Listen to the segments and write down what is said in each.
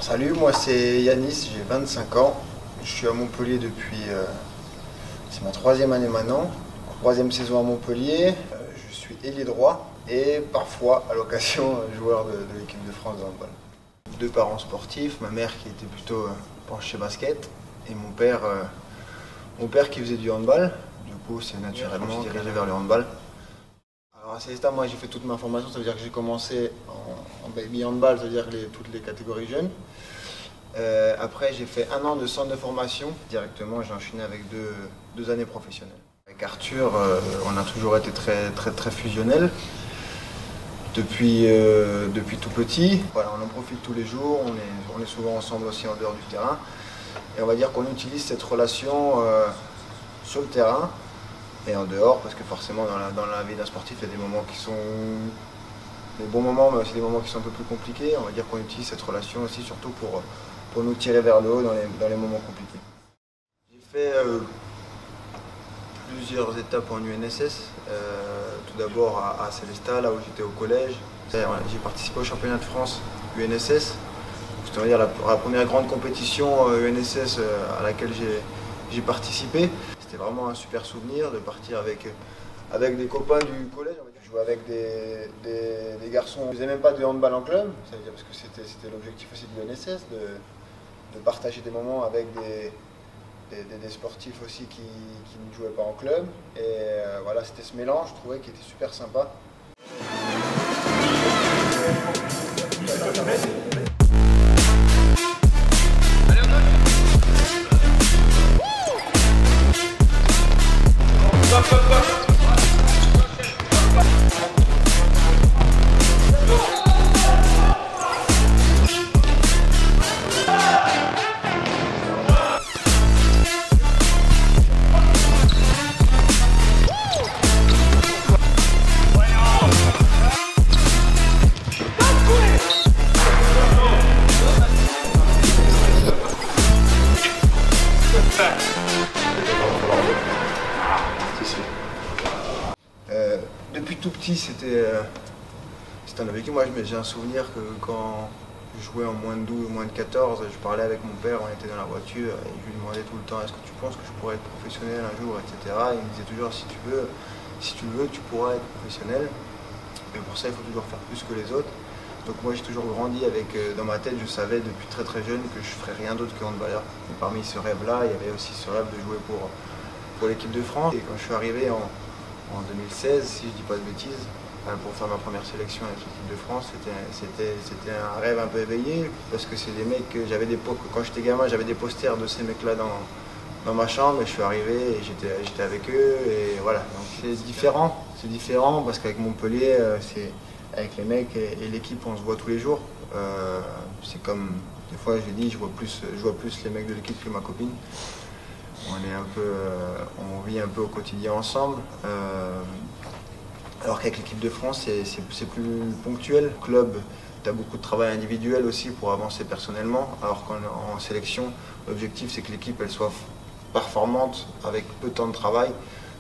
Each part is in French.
Salut, moi c'est Yanis, j'ai 25 ans. Je suis à Montpellier depuis. C'est ma troisième année maintenant. Troisième saison à Montpellier. Je suis ailier droit et parfois, à l'occasion, joueur de l'équipe de France de handball. Deux parents sportifs, ma mère qui était plutôt penchée basket et mon père qui faisait du handball. Du coup, c'est naturellement dirigé vers le handball. Alors à Célestat, moi j'ai fait toute ma formation, ça veut dire que j'ai commencé en baby handball, ça veut dire toutes les catégories jeunes. Après j'ai fait un an de centre de formation, directement j'ai enchaîné avec deux années professionnelles. Avec Arthur, on a toujours été très fusionnels depuis tout petit. Voilà, on en profite tous les jours, on est souvent ensemble aussi en dehors du terrain. Et on va dire qu'on utilise cette relation sur le terrain et en dehors, parce que forcément dans la vie d'un sportif, il y a des moments qui sont des bons moments, mais aussi des moments qui sont un peu plus compliqués. On va dire qu'on utilise cette relation aussi surtout pour nous tirer vers le haut dans les moments compliqués. J'ai fait plusieurs étapes en UNSS. Tout d'abord à Célestat, là où j'étais au collège. J'ai participé au championnat de France UNSS. C'était la première grande compétition UNSS à laquelle j'ai participé. C'était vraiment un super souvenir de partir avec des copains du collège. Je jouais avec des garçons qui ne faisaient même pas de handball en club, parce que c'était l'objectif aussi de l'UNSS, de partager des moments avec des sportifs aussi qui ne jouaient pas en club. Et voilà, c'était ce mélange, je trouvais, qui était super sympa. Depuis tout petit, c'était un objectif. Moi, j'ai un souvenir que quand je jouais en moins de 12, moins de 14, je parlais avec mon père, on était dans la voiture et je lui demandais tout le temps est-ce que tu penses que je pourrais être professionnel un jour, etc. Et il me disait toujours si tu le veux, tu pourras être professionnel. Mais pour ça, il faut toujours faire plus que les autres. Donc moi, j'ai toujours grandi avec, dans ma tête, je savais depuis très jeune que je ne ferais rien d'autre que handballeur. Et parmi ce rêve-là, il y avait aussi ce rêve de jouer pour l'équipe de France. Et quand je suis arrivé en 2016, si je ne dis pas de bêtises, pour faire ma première sélection avec l'équipe de France, c'était un rêve un peu éveillé, parce que c'est des mecs que quand j'étais gamin, j'avais des posters de ces mecs-là dans ma chambre, et je suis arrivé et j'étais avec eux, et voilà. Donc c'est différent parce qu'avec Montpellier, avec les mecs et l'équipe, on se voit tous les jours. C'est comme, des fois j'ai dit, je vois plus les mecs de l'équipe que ma copine. On vit un peu au quotidien ensemble. Alors qu'avec l'équipe de France, c'est plus ponctuel. Club, tu as beaucoup de travail individuel aussi pour avancer personnellement. Alors qu'en sélection, l'objectif c'est que l'équipe elle soit performante avec peu de temps de travail.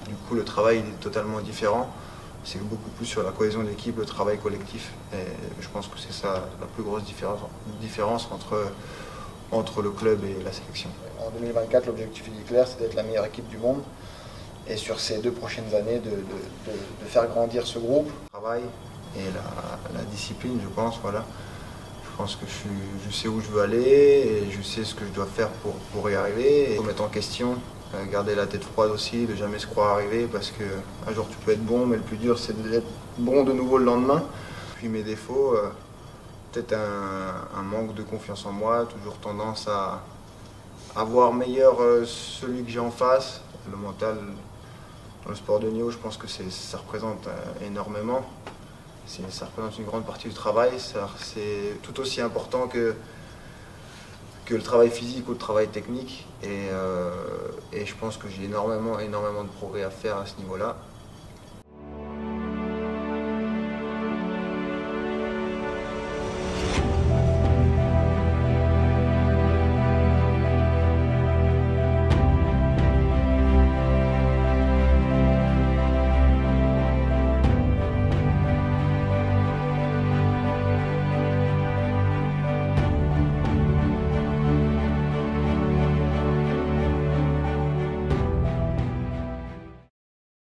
Du coup, le travail est totalement différent. C'est beaucoup plus sur la cohésion d'équipe, le travail collectif. Et je pense que c'est ça la plus grosse différence entre le club et la sélection. En 2024, l'objectif est clair, c'est d'être la meilleure équipe du monde. Et sur ces 2 prochaines années, de faire grandir ce groupe. Le travail et la discipline, je pense, voilà. Je pense que je sais où je veux aller et je sais ce que je dois faire pour y arriver. Il faut mettre en question, garder la tête froide aussi, de jamais se croire arriver, parce qu'un jour tu peux être bon, mais le plus dur c'est d'être bon de nouveau le lendemain. Puis mes défauts, peut-être un manque de confiance en moi, toujours tendance à voir meilleur celui que j'ai en face. Le mental, dans le sport de niveau, je pense que ça représente énormément. Ça représente une grande partie du travail. C'est tout aussi important que le travail physique ou le travail technique. Et je pense que j'ai énormément de progrès à faire à ce niveau-là.